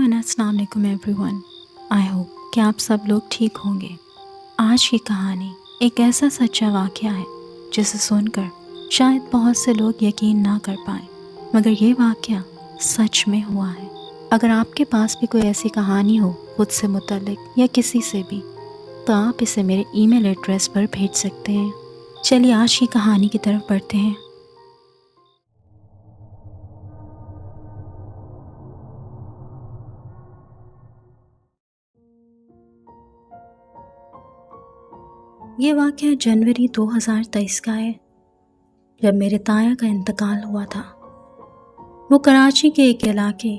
And अस्सलाम वालेकुम everyone. I hope कि आप सब लोग ठीक होंगे। आज की कहानी एक ऐसा सच्चा वाक़या है जिसे सुनकर शायद बहुत से लोग यकीन ना कर पाएँ, मगर ये वाक़या सच में हुआ है। अगर आपके पास भी कोई ऐसी कहानी हो खुद से मुतल्लिक या किसी से भी, तो आप इसे मेरे ईमेल एड्रेस पर भेज सकते हैं। चलिए आज की कहानी की तरफ बढ़ते हैं। ये वाक़या जनवरी 2023 का है, जब मेरे ताया का इंतकाल हुआ था। वो कराची के एक इलाके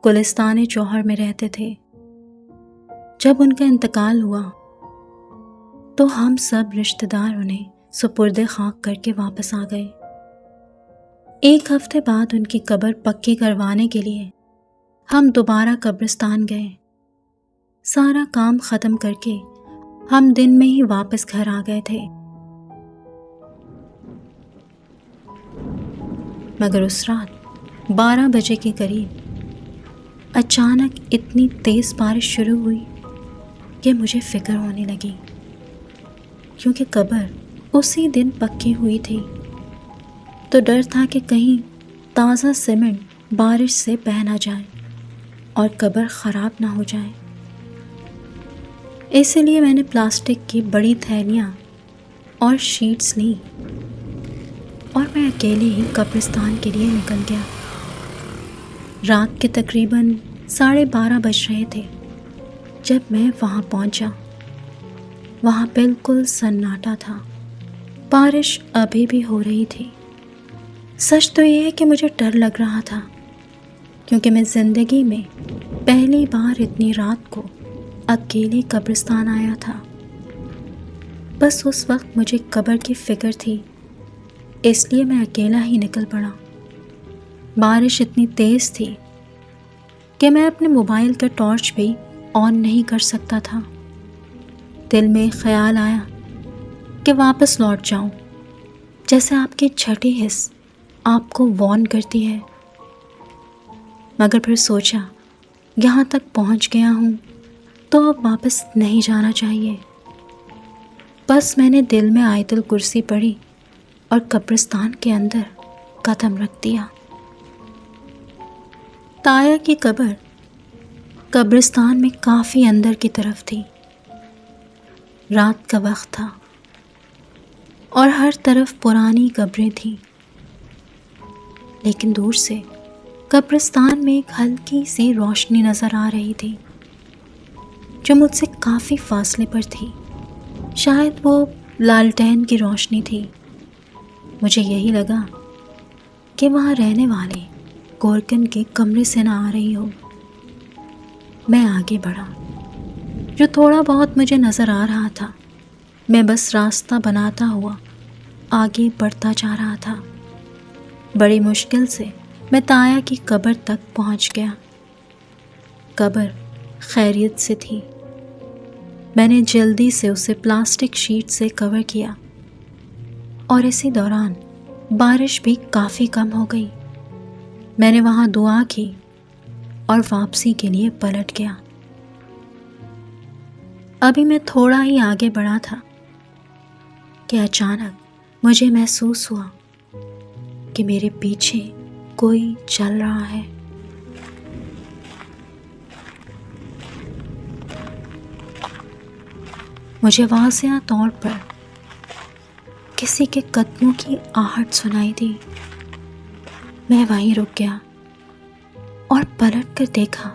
गुलिस्तान जौहर में रहते थे। जब उनका इंतकाल हुआ तो हम सब रिश्तेदार उन्हें सुपुर्द खाक करके वापस आ गए। एक हफ्ते बाद उनकी कब्र पक्की करवाने के लिए हम दोबारा कब्रिस्तान गए। सारा काम ख़त्म करके हम दिन में ही वापस घर आ गए थे, मगर उस रात 12 बजे के करीब अचानक इतनी तेज़ बारिश शुरू हुई कि मुझे फ़िक्र होने लगी, क्योंकि कब्र उसी दिन पक्की हुई थी। तो डर था कि कहीं ताज़ा सीमेंट बारिश से बह ना जाए और कब्र ख़राब ना हो जाए। इसलिए मैंने प्लास्टिक की बड़ी थैलियाँ और शीट्स ली और मैं अकेले ही कब्रिस्तान के लिए निकल गया। रात के तकरीबन 12:30 बज रहे थे जब मैं वहाँ पहुँचा। वहाँ बिल्कुल सन्नाटा था, बारिश अभी भी हो रही थी। सच तो ये है कि मुझे डर लग रहा था, क्योंकि मैं ज़िंदगी में पहली बार इतनी रात को अकेले कब्रिस्तान आया था। बस उस वक्त मुझे कब्र की फ़िक्र थी, इसलिए मैं अकेला ही निकल पड़ा। बारिश इतनी तेज़ थी कि मैं अपने मोबाइल का टॉर्च भी ऑन नहीं कर सकता था। दिल में ख्याल आया कि वापस लौट जाऊं, जैसे आपकी छठी हिस्स आपको वार्न करती है। मगर फिर सोचा, यहाँ तक पहुँच गया हूँ तो अब वापस नहीं जाना चाहिए। बस मैंने दिल में आयतुल कुर्सी पढ़ी और कब्रिस्तान के अंदर कदम रख दिया। ताया की कब्र कब्रिस्तान में काफ़ी अंदर की तरफ थी। रात का वक्त था और हर तरफ पुरानी कब्रें थीं, लेकिन दूर से कब्रिस्तान में एक हल्की सी रोशनी नज़र आ रही थी, जो मुझसे काफ़ी फासले पर थी। शायद वो लालटेन की रोशनी थी। मुझे यही लगा कि वहाँ रहने वाले गोरकन के कमरे से ना आ रही हो। मैं आगे बढ़ा। जो थोड़ा बहुत मुझे नज़र आ रहा था, मैं बस रास्ता बनाता हुआ आगे बढ़ता जा रहा था। बड़ी मुश्किल से मैं ताया की कब्र तक पहुँच गया। कब्र खैरियत से थी। मैंने जल्दी से उसे प्लास्टिक शीट से कवर किया और इसी दौरान बारिश भी काफ़ी कम हो गई। मैंने वहाँ दुआ की और वापसी के लिए पलट गया। अभी मैं थोड़ा ही आगे बढ़ा था कि अचानक मुझे महसूस हुआ कि मेरे पीछे कोई चल रहा है। मुझे वाज़ेह तौर पर किसी के कदमों की आहट सुनाई दी। मैं वहीं रुक गया और पलट कर देखा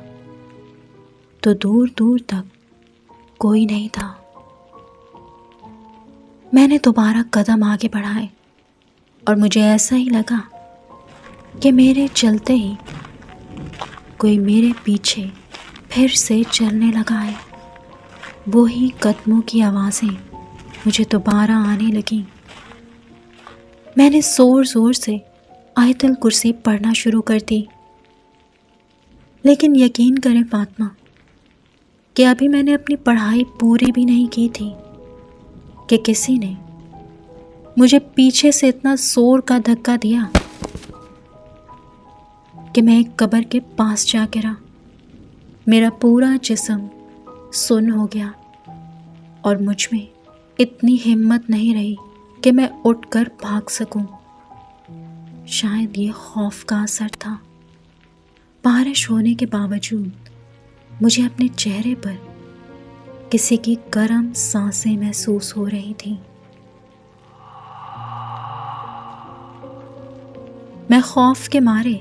तो दूर दूर तक कोई नहीं था। मैंने दोबारा कदम आगे बढ़ाए और मुझे ऐसा ही लगा कि मेरे चलते ही कोई मेरे पीछे फिर से चलने लगा है। वही कदमों की आवाज़ें मुझे दोबारा आने लगीं। मैंने ज़ोर ज़ोर से आयतुल कुर्सी पढ़ना शुरू कर दी, लेकिन यकीन करें फातिमा कि अभी मैंने अपनी पढ़ाई पूरी भी नहीं की थी कि किसी ने मुझे पीछे से इतना ज़ोर का धक्का दिया कि मैं एक कब्र के पास जा गिरा। मेरा पूरा जिस्म सुन्न हो गया और मुझ में इतनी हिम्मत नहीं रही कि मैं उठकर भाग सकूं। शायद ये खौफ का असर था। बारिश होने के बावजूद मुझे अपने चेहरे पर किसी की गर्म सांसें महसूस हो रही थीं। मैं खौफ के मारे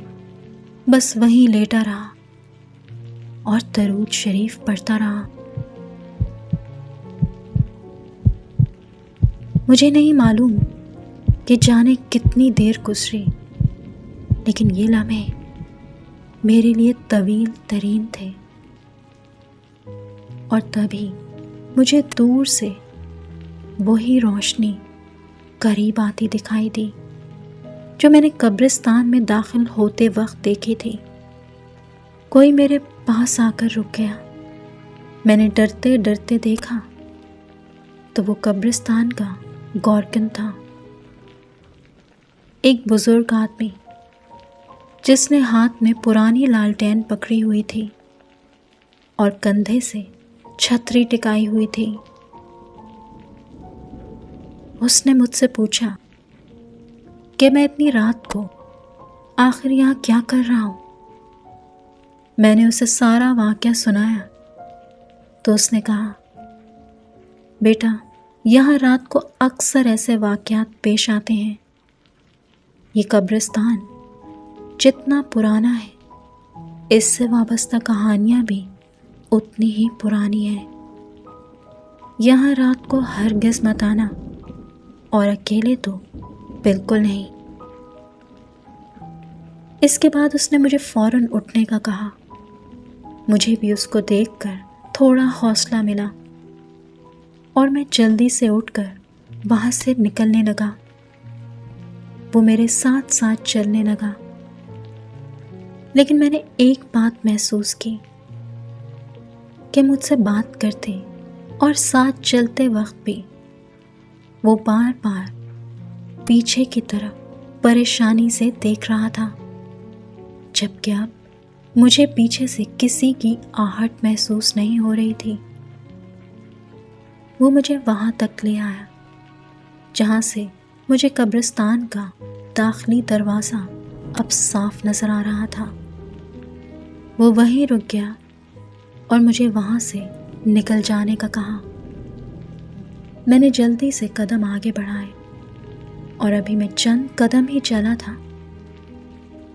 बस वहीं लेटा रहा और दरूद शरीफ पढ़ता रहा। मुझे नहीं मालूम कि जाने कितनी देर गुजरी, लेकिन ये लम्हे मेरे लिए तवील तरीन थे। और तभी मुझे दूर से वही रोशनी करीब आती दिखाई दी जो मैंने कब्रिस्तान में दाखिल होते वक्त देखी थी। कोई मेरे पास आकर रुक गया। मैंने डरते डरते देखा तो वो कब्रिस्तान का गॉर्कन था, एक बुजुर्ग आदमी जिसने हाथ में पुरानी लालटेन पकड़ी हुई थी और कंधे से छतरी टिकाई हुई थी। उसने मुझसे पूछा कि मैं इतनी रात को आखिर यहाँ क्या कर रहा हूँ। मैंने उसे सारा वाक़या सुनाया तो उसने कहा, बेटा, यहाँ रात को अक्सर ऐसे वाक़यात पेश आते हैं। ये कब्रिस्तान जितना पुराना है, इससे वाबस्ता कहानियाँ भी उतनी ही पुरानी है। यहाँ रात को हरगिज़ मत आना और अकेले तो बिल्कुल नहीं। इसके बाद उसने मुझे फ़ौरन उठने का कहा। मुझे भी उसको देखकर थोड़ा हौसला मिला और मैं जल्दी से उठकर वहाँ से निकलने लगा। वो मेरे साथ साथ चलने लगा, लेकिन मैंने एक बात महसूस की कि मुझसे बात करते और साथ चलते वक्त भी वो बार बार पीछे की तरफ परेशानी से देख रहा था, जबकि अब मुझे पीछे से किसी की आहट महसूस नहीं हो रही थी। वो मुझे वहाँ तक ले आया जहाँ से मुझे कब्रिस्तान का दाखिली दरवाज़ा अब साफ नज़र आ रहा था। वो वहीं रुक गया और मुझे वहाँ से निकल जाने का कहा। मैंने जल्दी से कदम आगे बढ़ाए और अभी मैं चंद कदम ही चला था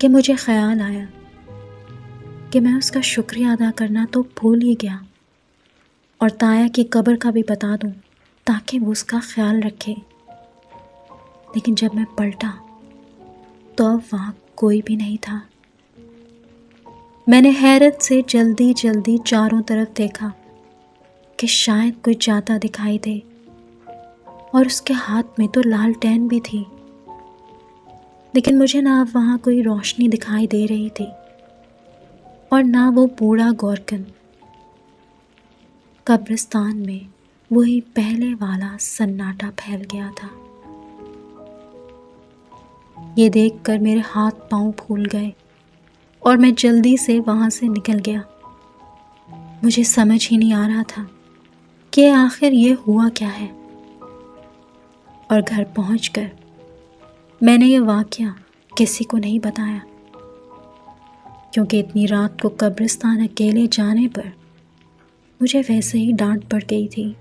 कि मुझे ख्याल आया कि मैं उसका शुक्रिया अदा करना तो भूल ही गया और ताया की कब्र का भी बता दूं ताकि वो उसका ख्याल रखे। लेकिन जब मैं पलटा तो अब वहाँ कोई भी नहीं था। मैंने हैरत से जल्दी जल्दी चारों तरफ देखा कि शायद कोई जाता दिखाई दे, और उसके हाथ में तो लालटेन भी थी, लेकिन मुझे ना अब वहाँ कोई रोशनी दिखाई दे रही थी और ना वो बूढ़ा गॉर्कन। कब्रिस्तान में वही पहले वाला सन्नाटा फैल गया था। ये देखकर मेरे हाथ पांव फूल गए और मैं जल्दी से वहाँ से निकल गया। मुझे समझ ही नहीं आ रहा था कि आखिर ये हुआ क्या है। और घर पहुंचकर मैंने ये वाक़या किसी को नहीं बताया, क्योंकि इतनी रात को कब्रिस्तान अकेले जाने पर मुझे वैसे ही डांट पड़ गई थी।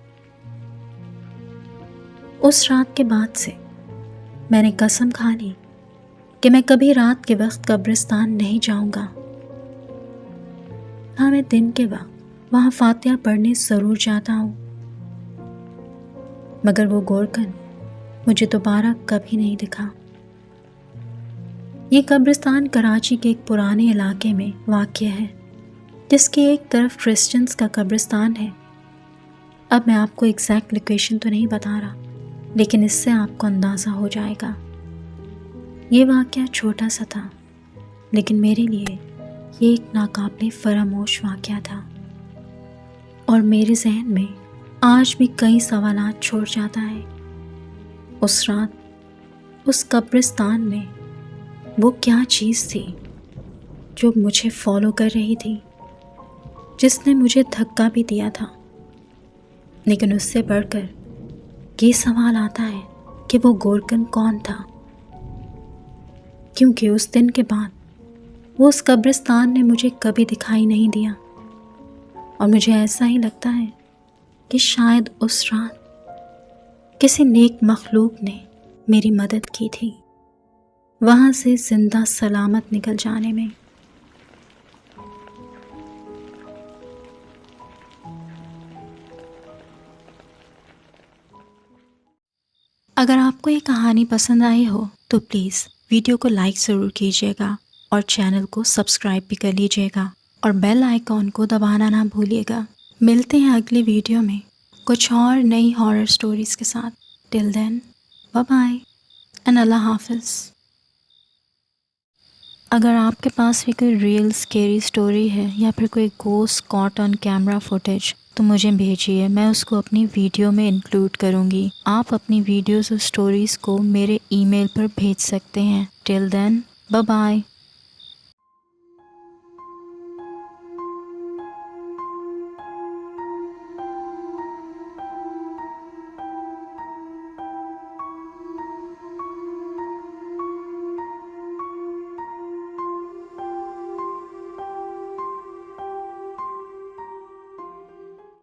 उस रात के बाद से मैंने कसम खा ली कि मैं कभी रात के वक्त कब्रिस्तान नहीं जाऊंगा। हाँ, मैं दिन के वक्त वहाँ फातिहा पढ़ने ज़रूर जाता हूँ, मगर वो गॉर्कन मुझे दोबारा कभी नहीं दिखा। ये कब्रिस्तान कराची के एक पुराने इलाके में वाक़या है, जिसकी एक तरफ क्रिश्चियंस का कब्रिस्तान है। अब मैं आपको एग्जैक्ट लोकेशन तो नहीं बता रहा, लेकिन इससे आपको अंदाज़ा हो जाएगा। ये वाक़या छोटा सा था, लेकिन मेरे लिए ये एक नाकाबिले फरामोश वाक़या था और मेरे जहन में आज भी कई सवालात छोड़ जाता है। उस रात उस कब्रिस्तान में वो क्या चीज़ थी जो मुझे फॉलो कर रही थी? जिसने मुझे धक्का भी दिया था। लेकिन उससे बढ़कर ये सवाल आता है कि वो गोरकन कौन था, क्योंकि उस दिन के बाद वो उस कब्रिस्तान ने मुझे कभी दिखाई नहीं दिया। और मुझे ऐसा ही लगता है कि शायद उस रात किसी नेक मखलूक ने मेरी मदद की थी वहाँ से जिंदा सलामत निकल जाने में। अगर आपको ये कहानी पसंद आई हो तो प्लीज़ वीडियो को लाइक ज़रूर कीजिएगा और चैनल को सब्सक्राइब भी कर लीजिएगा और बेल आइकॉन को दबाना ना भूलिएगा। मिलते हैं अगली वीडियो में कुछ और नई हॉरर स्टोरीज़ के साथ। Till then bye bye and अल्लाह हाफिज़। अगर आपके पास भी कोई रियल स्केरी स्टोरी है या फिर कोई ghost caught on camera footage तो मुझे भेजिए, मैं उसको अपनी वीडियो में इंक्लूड करूँगी। आप अपनी वीडियोस और स्टोरीज़ को मेरे ईमेल पर भेज सकते हैं। Till then bye bye.